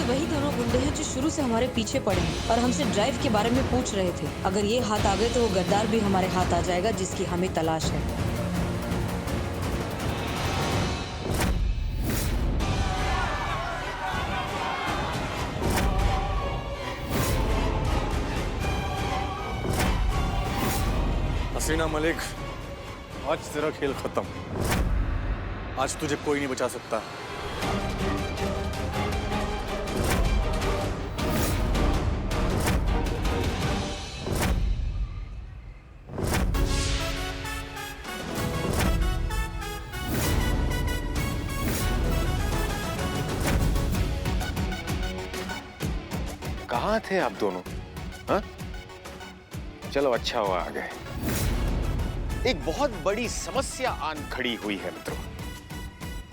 वही दोनों गुंडे हैं जो शुरू से हमारे पीछे पड़े हैं और हमसे ड्राइव के बारे में पूछ रहे थे। अगर ये हाथ आ गए तो वो गद्दार भी हमारे हाथ आ जाएगा जिसकी हमें तलाश है। हसीना मलिक, आज तेरा खेल खत्म। आज तुझे कोई नहीं बचा सकता। कहाँ थे आप दोनों? हाँ? चलो अच्छा हुआ आ गए। एक बहुत बड़ी समस्या आन खड़ी हुई है मित्रों।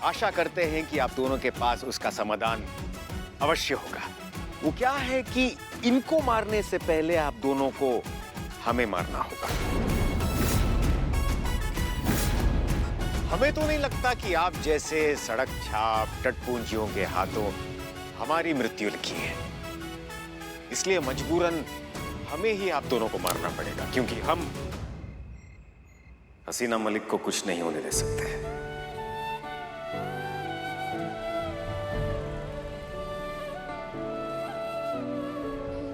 आशा करते हैं कि आप दोनों के पास उसका समाधान अवश्य होगा। वो क्या है कि इनको मारने से पहले आप दोनों को हमें मारना होगा। हमें तो नहीं लगता कि आप जैसे सड़क छाप टटपूंजियों के हाथों हमारी मृत्यु लिखी है। इसलिए मजबूरन हमें ही आप दोनों को मारना पड़ेगा, क्योंकि हम हसीना मलिक को कुछ नहीं होने दे सकते।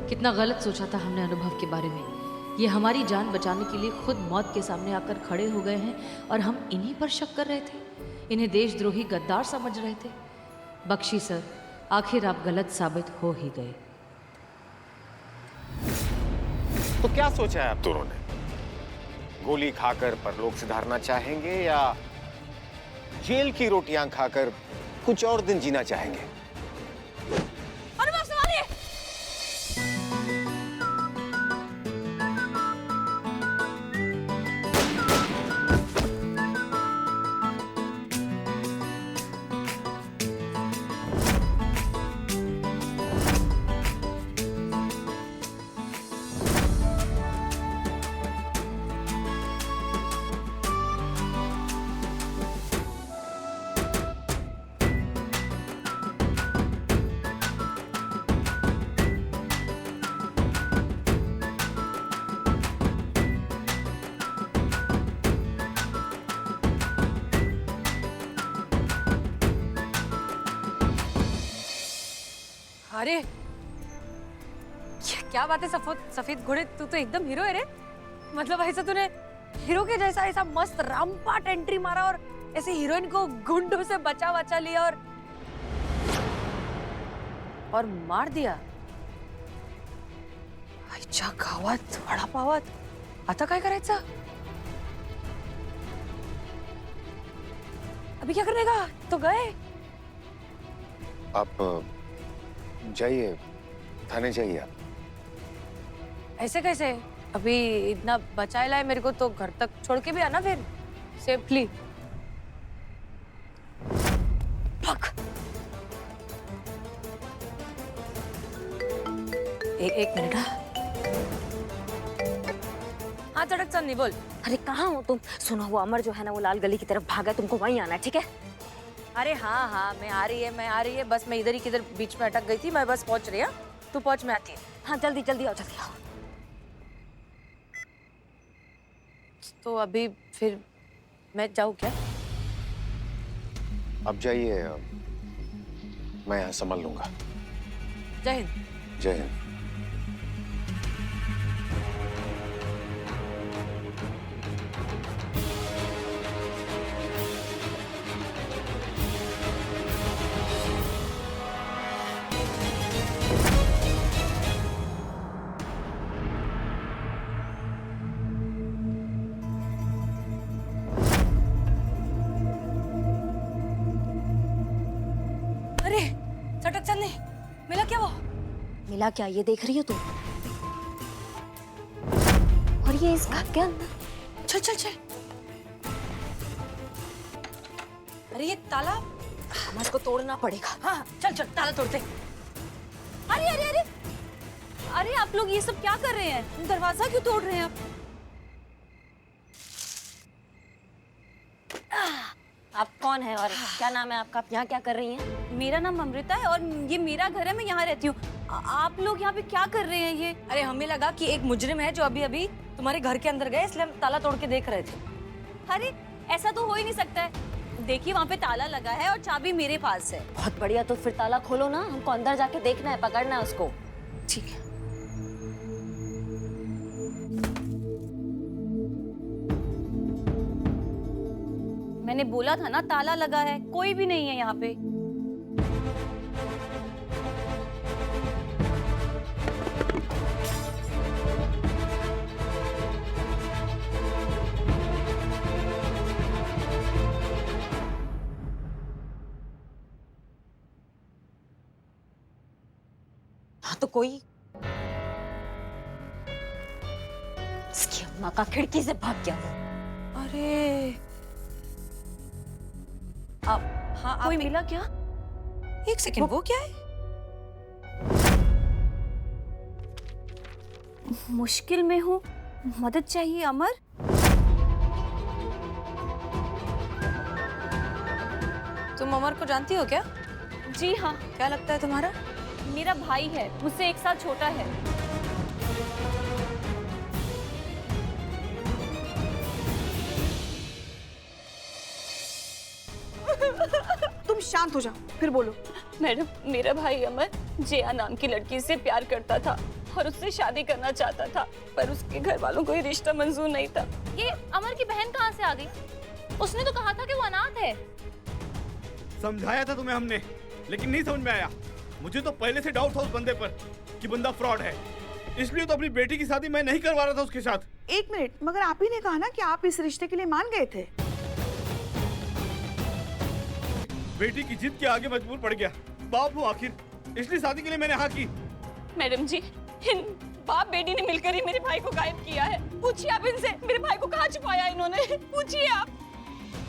कितना गलत सोचा था हमने अनुभव के बारे में। ये हमारी जान बचाने के लिए खुद मौत के सामने आकर खड़े हो गए हैं और हम इन्हीं पर शक कर रहे थे। इन्हें देशद्रोही गद्दार समझ रहे थे। बख्शी सर, आखिर आप गलत साबित हो ही गए। तो क्या सोचा है आप दोनों ने? गोली खाकर परलोक सिधारना चाहेंगे या जेल की रोटियां खाकर कुछ और दिन जीना चाहेंगे? अरे क्या बात है सफेद घोड़े, तू तो एकदम हीरो है रे। मतलब ऐसा तूने हीरो के जैसा ऐसा मस्त रामपाट एंट्री मारा और ऐसे हीरोइन को गुंडों से बचा लिया और मार दिया। आईच्या गावात वडापावात आता काय करायचं? अभी क्या करने का? तो गए। आप जाइए, थाने जाइए आप। ऐसे कैसे? अभी इतना बचाया है मेरे को, तो घर तक छोड़ के भी आना फिर सेफली। एक मिनट। हाँ चटक चंदी बोल। अरे कहाँ हो तुम? सुनो, वो अमर जो है ना, वो लाल गली की तरफ भागा। तुमको वहीं आना है, ठीक है? अरे हाँ मैं आ रही है। बस मैं इधर ही किधर बीच में अटक गई थी। मैं बस पहुंच रही हूँ। तू पहुंच, मैं आती है। हाँ जल्दी जल्दी आओ, जल्दी आओ। तो अभी फिर मैं जाऊँ क्या? अब जाइए, मैं यहाँ संभाल लूंगा। जय हिंद। जय हिंद। चटक चंदी, मिला क्या वो? मिला क्या, ये देख रही हो तुम? और ये इस घर के अंदर। चल। अरे ये ताला हमें इसको तोड़ना पड़ेगा। हाँ चल ताला तोड़ते। अरे आप लोग ये सब क्या कर रहे हैं? दरवाजा क्यों तोड़ रहे हैं आप? आप कौन है और क्या नाम है आपका? आप यहाँ क्या कर रही हैं? मेरा नाम अमृता है और ये मेरा घर है, मैं यहाँ रहती हूँ। आप लोग यहाँ पे क्या कर रहे हैं ये? अरे हमें लगा कि एक मुजरिम है जो अभी अभी तुम्हारे घर के अंदर गए, इसलिए हम ताला तोड़ के देख रहे थे। अरे ऐसा तो हो ही नहीं सकता है। देखिए वहाँ पे ताला लगा है और चाबी मेरे पास है। बहुत बढ़िया, तो फिर ताला खोलो ना, हमको अंदर जाके देखना है, पकड़ना है उसको। ठीक है। मैंने बोला था ना ताला लगा है, कोई भी नहीं है यहाँ पे। हाँ तो कोई इसकी अम्मा का खिड़की से भाग गया वो। अरे हाँ, कोई मिला क्या? एक सेकंड, वो क्या है? मुश्किल में हूँ, मदद चाहिए अमर। तुम अमर को जानती हो क्या? जी हाँ, क्या लगता है तुम्हारा? मेरा भाई है, मुझसे 1 साल छोटा है। तुम शांत हो जाओ, फिर बोलो। मैडम, मेरा भाई अमर जया नाम की लड़की से प्यार करता था और उससे शादी करना चाहता था, पर उसके घर वालों को ये रिश्ता मंजूर नहीं था। ये अमर की बहन कहाँ से आ गई? उसने तो कहा था कि वो अनाथ है। समझाया था तुम्हें हमने, लेकिन नहीं समझ में आया। मुझे तो पहले से डाउट था उस बंदे पर कि बंदा फ्रॉड है, इसलिए तो अपनी बेटी की शादी मैं नहीं करवा रहा था उसके साथ। 1 मिनट, मगर आप ही ने कहा ना कि आप इस रिश्ते के लिए मान गए थे। बेटी की जिद के आगे मजबूर पड़ गया, बाप हूँ आखिर, इसलिए शादी के लिए मैंने हाँ की। मैडम जी, इन बाप बेटी ने मिलकर ही मेरे भाई को गायब किया है। पूछिए आप इनसे, मेरे भाई को कहाँ छुपाया इन्होंने, पूछिए आप।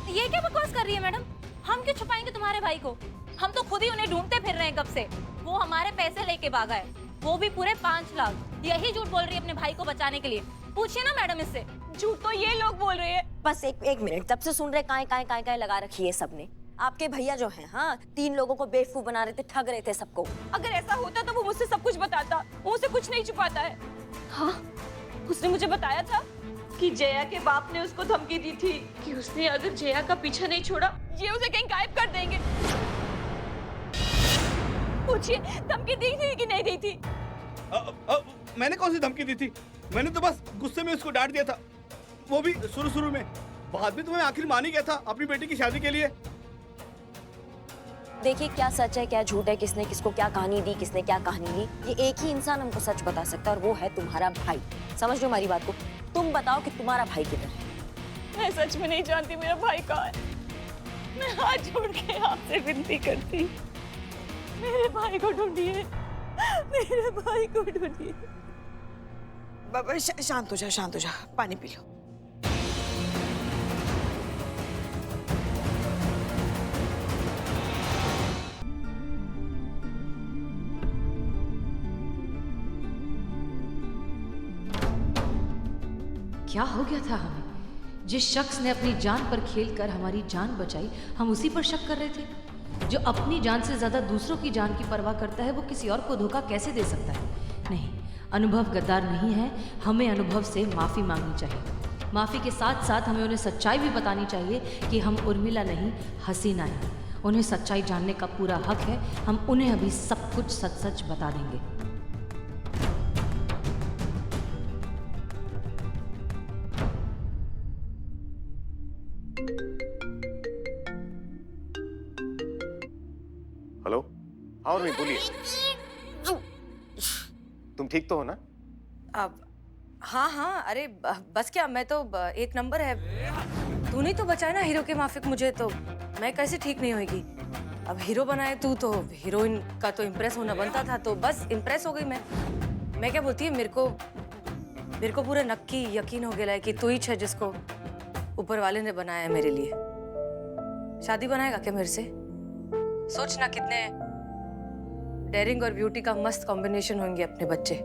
ये क्या बकवास कर रही है मैडम? हम क्यों छुपाएंगे तुम्हारे भाई को? हम तो खुद ही उन्हें ढूंढते फिर रहे हैं कब से। वो हमारे पैसे लेके भागा है, वो भी पूरे 5 लाख। यही झूठ बोल रही है अपने भाई को बचाने के लिए। पूछिए ना मैडम इससे। झूठ तो ये लोग बोल रहे हैं। बस एक मिनट, तब से सुन रहे काय लगा रखी है सबने। आपके भैया जो हैं, हाँ, 3 लोगों को बेवकूफ बना रहे थे, ठग रहे थे सबको। अगर ऐसा होता तो वो मुझसे सब कुछ बताता, वो मुझसे कुछ नहीं छुपाता है। हाँ, उसने मुझे बताया था कि जया के बाप ने उसको धमकी दी थी कि उसने अगर जया का पीछा नहीं छोड़ा, ये उसे कहीं गायब कर देंगे। पूछिए, धमकी दी थी कि नहीं दी थी? मैंने कौन सी धमकी दी थी? मैंने तो बस गुस्से में उसको डांट दिया था, वो भी शुरू में। बाद में तो मैं आखिर मान ही गया था अपनी बेटी की शादी के लिए। देखिए क्या सच है क्या झूठ है, किसने किसको क्या कहानी दी, किसने क्या कहानी ली, ये एक ही इंसान हमको सच बता सकता है और वो है तुम्हारा भाई। समझ लो हमारी बात को। तुम बताओ कि तुम्हारा भाई किधर है? मैं सच में नहीं जानती मेरा भाई कहाँ है। मैं हाथ जोड़ के आपसे विनती करती, मेरे भाई को ढूंढिए, मेरे भाई को ढूंढिए। शांत हो जा, शांत हो जा, पानी पी लो। क्या हो गया था हमें? जिस शख्स ने अपनी जान पर खेलकर हमारी जान बचाई, हम उसी पर शक कर रहे थे। जो अपनी जान से ज्यादा दूसरों की जान की परवाह करता है, वो किसी और को धोखा कैसे दे सकता है? नहीं, अनुभव गद्दार नहीं है। हमें अनुभव से माफी मांगनी चाहिए। माफी के साथ साथ हमें उन्हें सच्चाई भी बतानी चाहिए कि हम उर्मिला नहीं, हसीना हैं। उन्हें सच्चाई जानने का पूरा हक है। हम उन्हें अभी सब कुछ सच सच बता देंगे। हेलो, हाँ उर्मी बोलिए। तुम ठीक तो हो ना? अब हाँ, अरे बस क्या, मैं तो 1 नंबर है। तूने तो बचाया ना हीरो के माफिक मुझे, तो मैं कैसे ठीक नहीं होगी? अब हीरो बनाए तू, तो हीरोइन का तो इम्प्रेस होना बनता था, तो बस इम्प्रेस हो गई मैं क्या बोलती है, मेरे को पूरा नक्की यकीन हो गया है कि तू ही है जिसको ऊपर वाले ने बनाया है मेरे लिए। शादी बनाएगा क्या मेरे से? सोचना कितने डेयरिंग और ब्यूटी का मस्त कॉम्बिनेशन होंगे अपने बच्चे।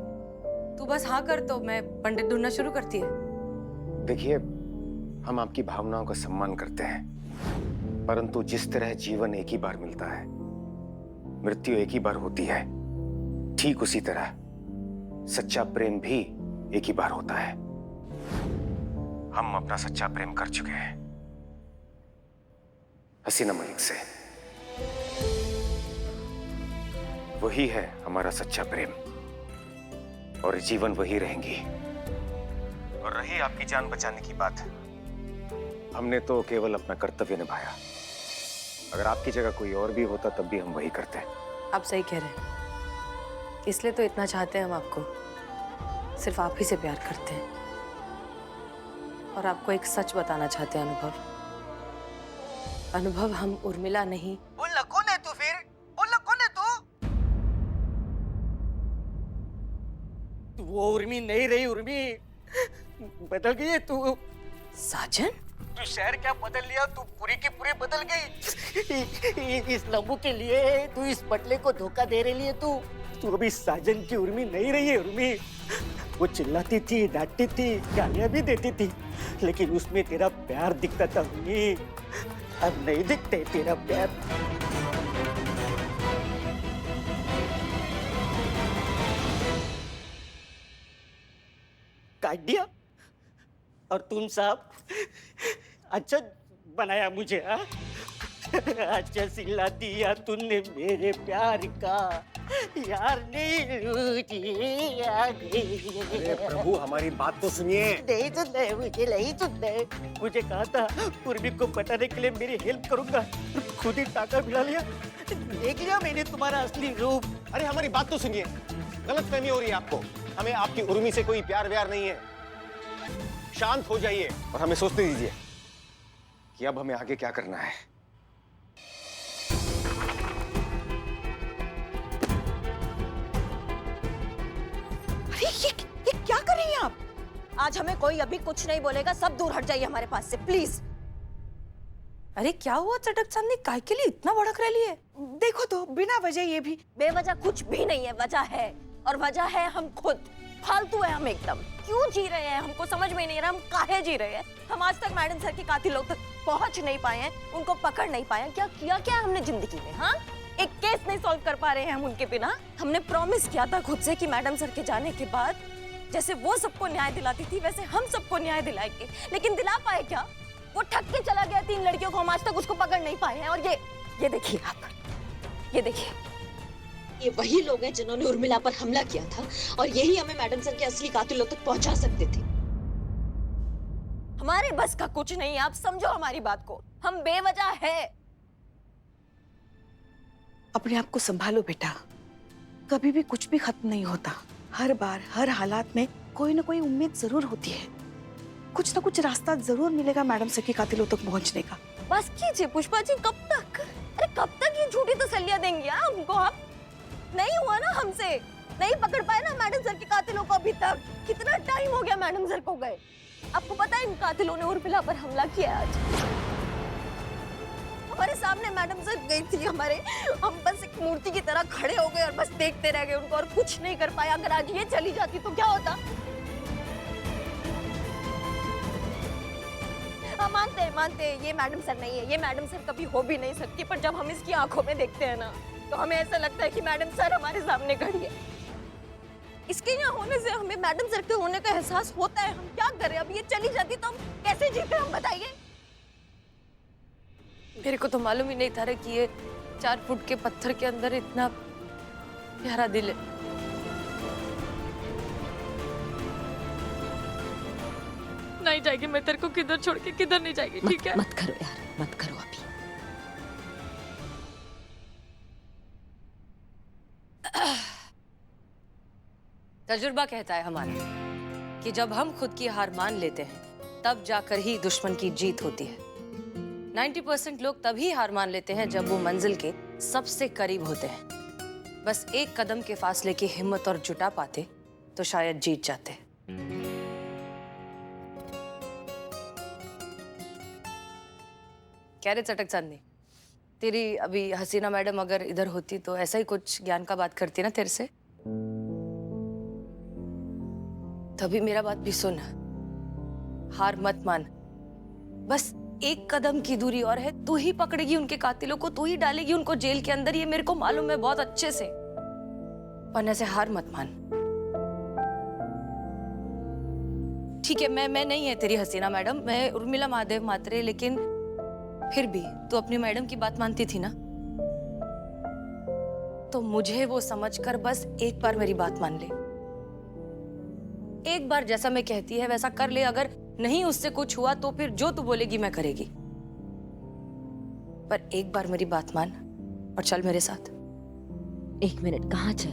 तू बस हाँ कर तो मैं पंडित ढूंढना शुरू करती है। देखिए, हम आपकी भावनाओं का सम्मान करते हैं, परंतु जिस तरह जीवन एक ही बार मिलता है, मृत्यु एक ही बार होती है, ठीक उसी तरह सच्चा प्रेम भी एक ही बार होता है। हम अपना सच्चा प्रेम कर चुके हैं हसीना मलिक से। वही है हमारा सच्चा प्रेम और जीवन वही रहेंगी। और रही आपकी जान बचाने की बात, हमने तो केवल अपना कर्तव्य निभाया। अगर आपकी जगह कोई और भी होता तब भी हम वही करते। आप सही कह रहे हैं, इसलिए तो इतना चाहते हैं हम आपको। सिर्फ आप ही से प्यार करते हैं और आपको एक सच बताना चाहते हैं अनुभव। अनुभव, हम उर्मिला नहीं। बोल कौन है तू फिर? बोल कौन है तू? तू वो उर्मी नहीं रही। उर्मी बदल गई है तू। साजन, तू शहर क्या बदल लिया, तू पूरी की पूरी बदल गई। इस लम्बू के लिए, तू इस पटले को धोखा दे रही है। तू अभी साजन की उर्मी नहीं रही है। उर्मी वो चिल्लाती थी, डांटती थी, गालियां भी देती थी, लेकिन उसमें तेरा प्यार दिखता था। उर्मी अब नहीं दिखते तेरा प्यार। काट दिया और तुम साहब अच्छा बनाया मुझे। हाँ, अच्छा सिला दिया तूने मेरे प्यार का। यार नहीं अरे प्रभु, हमारी बात तो सुनिए। नहीं सुनना है, मुझे नहीं सुनना है। मुझे कहा था पूर्वी को पटाने के लिए मेरी हेल्प करूंगा, खुद ही टाका भिड़ा लिया। देख लिया मैंने तुम्हारा असली रूप। अरे हमारी बात तो सुनिए, गलतफहमी हो रही है आपको। हमें आपकी उर्मी से कोई प्यार व्यार नहीं है। शांत हो जाइए और हमें सोचने दीजिए कि अब हमें आगे क्या करना है। अरे ये क्या कर रही हैं आप? आज हमें कोई अभी कुछ नहीं बोलेगा, सब दूर हट जाइए हमारे पास से प्लीज। अरे क्या हुआ चटक चांदनी, काय के लिए इतना भड़क रही है? देखो तो, बिना वजह ये भी। बेवजह कुछ भी नहीं है, वजह है, और वजह है हम खुद। फालतू है हम एकदम। क्यों जी रहे हैं हमको समझ में नहीं आ रहा, हम काहे जी रहे हैं। हम आज तक मैडम सर के कातिलों तक पहुंच नहीं पाए हैं, उनको पकड़ नहीं पाए हैं। क्या किया क्या हमने जिंदगी में? हाँ, एक केस नहीं सॉल्व कर पा रहे हैं हम उनके बिना। हमने प्रॉमिस किया था खुद से कि मैडम सर के जाने के बाद जैसे वो सबको न्याय दिलाती थी वैसे हम सबको न्याय दिलाएंगे, लेकिन दिला पाए क्या? वो ठग के चला गया 3 लड़कियों को, हम आज तक उसको पकड़ नहीं पाए हैं। और ये देखिए आप, ये देखिए, ये वही लोग हैं जिन्होंने उर्मिला पर हमला किया था और यही हमें मैडम सर के असली कातिलों तक पहुंचा सकते थे। हमारे बस का कुछ नहीं है, आप समझो हमारी बात को। हम बेवजह है। अपने आप को संभालो बेटा, कभी भी कुछ भी खत्म नहीं होता। हर बार हर हालात में कोई ना कोई उम्मीद जरूर होती है। कुछ ना कुछ रास्ता जरूर मिलेगा मैडम सर के कातिलों तक पहुंचने का। बस कीजिए पुष्पा जी, कब तक? अरे कब तक ये झूठी तसल्लियां देंगी हमको आप? नहीं हुआ ना हमसे, नहीं पकड़ पाए ना मैडम सर के कातिलों को अभी तक। कितना टाइम हो गया मैडम सर को गए। आपको पता है इन कातिलों ने उर्मिला पर हमला किया आज। हमारे सामने मैडम सर गई थी हमारे, हम बस एक मूर्ति की तरह खड़े हो गए और बस देखते रह गए उनको और कुछ नहीं कर पाया। अगर आज ये चली जाती तो क्या होता? हाँ, मानते हैं ये मैडम सर नहीं है, ये मैडम सर कभी हो भी नहीं सकती, पर जब हम इसकी आंखों में देखते हैं ना तो हमें ऐसा लगता है कि मैडम सर हमारे सामने खड़ी है। इसके यहाँ होने से हमें मैडम सर के होने का एहसास होता है। हम क्या करें? अब ये चली जाती तो हम कैसे जीते, हम बताइए। मेरे को तो मालूम ही नहीं था कि ये 4 फुट के पत्थर के अंदर इतना प्यारा दिल है। नहीं जाएगी मैं तेरे को किधर छोड़ के, किधर नहीं जाएगी, ठीक है? मत करो यार, मत करो अभी। तजुर्बा कहता है हमारा कि जब हम खुद की हार मान लेते हैं तब जाकर ही दुश्मन की जीत होती है। 90% लोग तभी हार मान लेते हैं जब वो मंजिल के सबसे करीब होते हैं। बस एक कदम के फासले की हिम्मत और जुटा पाते तो शायद जीत जाते। क्या रे चटक चांदनी, तेरी अभी हसीना मैडम अगर इधर होती तो ऐसा ही कुछ ज्ञान का बात करती ना तेरे से। तभी मेरा बात भी सुन, हार मत मान, बस एक कदम की दूरी और है। तू ही पकड़ेगी उनके कातिलों को, तू ही डालेगी उनको जेल के अंदर, ये मेरे को मालूम है बहुत अच्छे से। वरना से हार मत मान। ठीक है, मैं नहीं है तेरी हसीना मैडम, मैं उर्मिला महादेव मात्रे, लेकिन फिर भी तू अपनी मैडम की बात मानती थी ना, तो मुझे वो समझकर बस एक बार मेरी बात मान ले। एक बार जैसा मैं कहती है वैसा कर ले। अगर नहीं उससे कुछ हुआ तो फिर जो तू बोलेगी मैं करेगी, पर एक बार मेरी बात मान और चल मेरे साथ। 1 मिनट, कहाँ चल?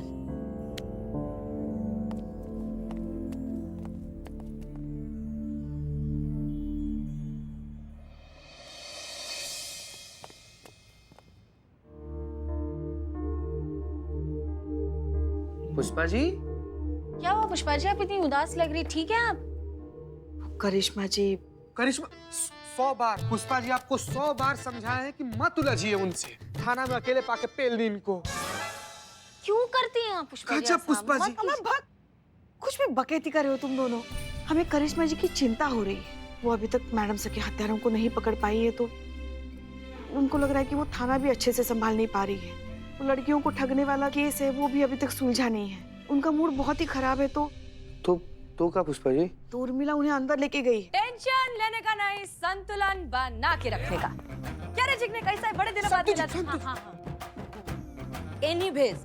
पुष्पा जी, क्या हुआ पुष्पा जी, आप इतनी उदास लग रही, ठीक है आप? करिश्मा जी, करिश्मा 100 बार पुष्पा जी आपको 100 बार समझाया है कि मत उलझिए उनसे। थाना में अकेले पाके पेल दी इनको। क्यों करती हैं आप पुष्पा जी? गजब पुष्पा जी। कुछ भी बकैती कर रहे हो तुम दोनों। हमें करिश्मा जी की चिंता हो रही है। वो अभी तक मैडम सर के हत्यारों को नहीं पकड़ पाई है, तो उनको लग रहा है कि वो थाना भी अच्छे से संभाल नहीं पा रही है। वो लड़कियों को ठगने वाला केस है, वो भी अभी तक सुलझा नहीं है। उनका मूड बहुत ही खराब है। तो क्या पुष्पा जी? तो उर्मिला उन्हें अंदर लेके गई है। टेंशन लेने का नहीं, संतुलन बना के रखने का। क्या रे जिगने, कैसा है? बड़े दिनों बाद मिला। हाँ, हाँ, हाँ। एनीवेज,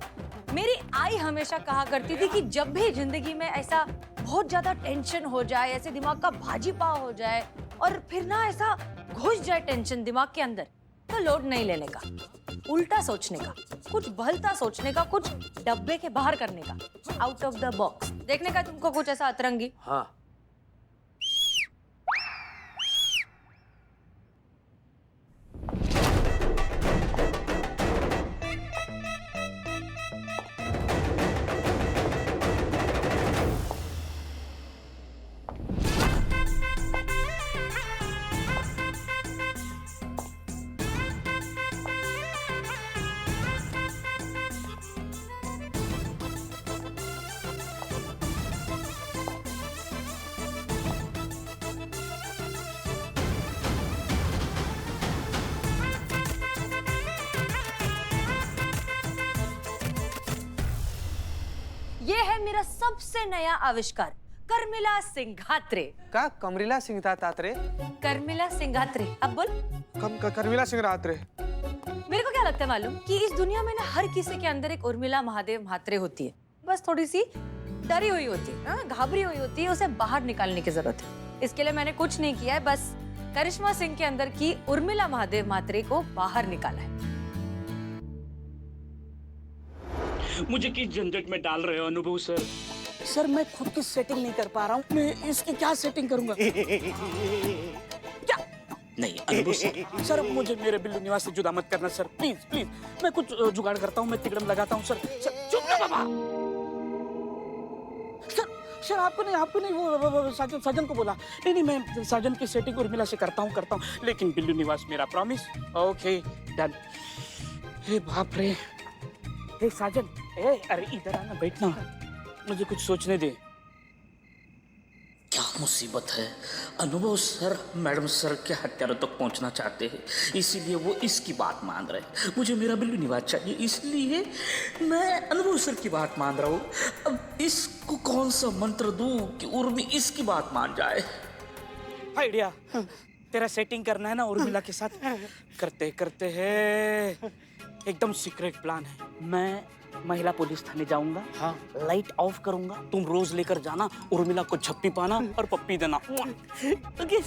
मेरी आई हमेशा कहा करती थी कि जब भी जिंदगी में ऐसा बहुत ज्यादा टेंशन हो जाए, ऐसे दिमाग का भाजी पाव हो जाए और फिर ना ऐसा घुस जाए टेंशन दिमाग के अंदर, तो लोड नहीं लेने का, उल्टा सोचने का, कुछ भलता सोचने का, कुछ डब्बे के बाहर करने का, आउट ऑफ द बॉक्स देखने का। तुमको कुछ ऐसा अतरंगी? हाँ। ये है मेरा सबसे नया आविष्कार, कर्मिला सिंघात्रे। का कमरीला सिंह तात्रे? कर्मिला सिंघात्रे, अब बोल। कर्मिला सिंह रात्रे। मेरे को क्या लगता है मालूम, कि इस दुनिया में ना हर किसी के अंदर एक उर्मिला महादेव म्हात्रे होती है, बस थोड़ी सी डरी हुई होती है, घाबरी हुई होती है, उसे बाहर निकालने की जरूरत है। इसके लिए मैंने कुछ नहीं किया है, बस करिश्मा सिंह के अंदर की उर्मिला महादेव म्हात्रे को बाहर निकाला है। मुझे किस झंझट में डाल रहे हो अनुभव सर? सर मैं खुद की सेटिंग नहीं कर पा रहा हूँ, मैं इसकी क्या सेटिंग करूंगा? क्या? नहीं अनुभव सर, सर मुझे मेरे बिल्लू निवास से जुदा मत करना सर, प्लीज प्लीज। मैं कुछ जुगाड़ करता हूँ, मैं तिकड़म लगाता हूँ सर। चुप ना बाबा। सर आपको नहीं वो साजन को बोला। नहीं मैं साजन की सेटिंग उर्मिला से करता हूँ, लेकिन बिल्लू निवास मेरा प्रॉमिस। Okay done. हे बाप रे। हे साजन, अरे इधर आना, बैठना, मुझे कुछ सोचने दे। क्या मुसीबत है? अनुभव सर मैडम सर के हत्यारों तक पहुंचना चाहते हैं, इसीलिए वो इसकी बात मान रहे हैं। मुझे मेरा बिल्लू निवास चाहिए, इसलिए मैं अनुभव सर की बात मान रहा हूँ। अब इसको कौन सा मंत्र दूं कि उर्मी इसकी बात मान जाए? आइडिया, तेरा सेटिंग करना है ना उर्मिला के साथ, करते हैं। एकदम सीक्रेट प्लान है। मैं महिला पुलिस थाने जाऊंगा, हाँ, लाइट ऑफ करूंगा, तुम रोज लेकर जाना, उर्मिला को छप्पी पाना और पप्पी देना। ओके,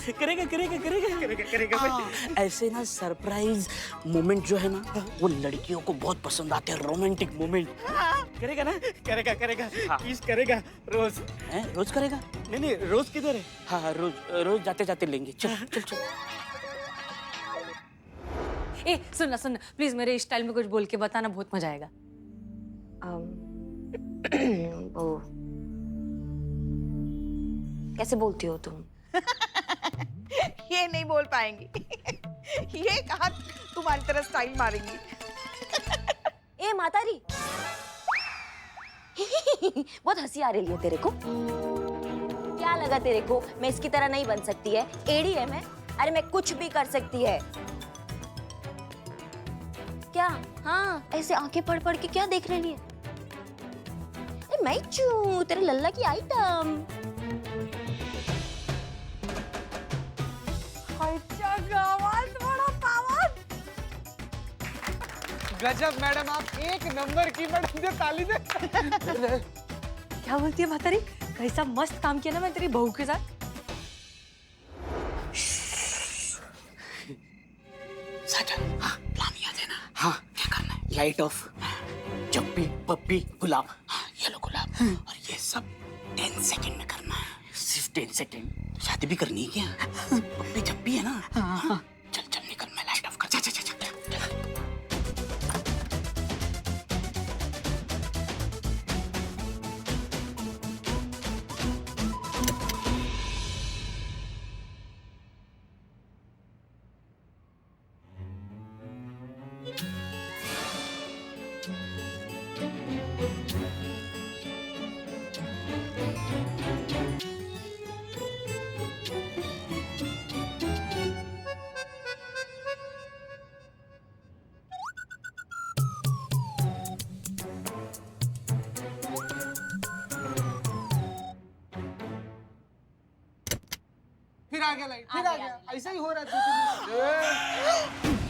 करेगा। हाँ, ऐसे ना सरप्राइज मोमेंट जो है ना, वो लड़कियों को बहुत पसंद आते हैं, रोमांटिक मोमेंट। करेगा ना? करेगा। हाँ। किस करेगा रोज? रोज करेगा? नहीं रोज किधर है? हाँ रोज जाते लेंगे। चल। ए सुनना प्लीज, मेरे स्टाइल में कुछ बोल के बताना, बहुत मजा आएगा। ओ, कैसे बोलती हो तुम? ये नहीं बोल पाएंगी। ये कहाँ तुम्हारी तरह स्टाइल मारेंगी। ए मातारी, बहुत हंसी आ रही है तेरे को। क्या लगा तेरे को मैं इसकी तरह नहीं बन सकती है? एड़ी है मैं, अरे मैं कुछ भी कर सकती है। क्या? हाँ, ऐसे आंखें पढ़ पढ़ के क्या देख रही है? मैं चू तेरे लल्ला की आइटम। गजब मैडम, आप एक नंबर की। मैडम दे ताली दे। क्या बोलती है भातारी? कैसा मस्त काम किया ना मैं तेरी बहू के साथ। साजन, हाँ, प्लान याद है ना? हाँ, क्या करना है? लाइट ऑफ, चप्पी, पप्पी, गुलाब, हाँ, येलो गुलाब, और ये सब 10 सेकंड में करना है। सिर्फ 10 सेकंड। शादी भी करनी है क्या? पप्पी चप्पी है ना? हाँ। चल चल निकल, मैं लाइट ऑफ कर। चल चल चल चल। फिर आ गया लाइट, फिर आ गया। ऐसा ही हो रहा है 2-3 दिन से।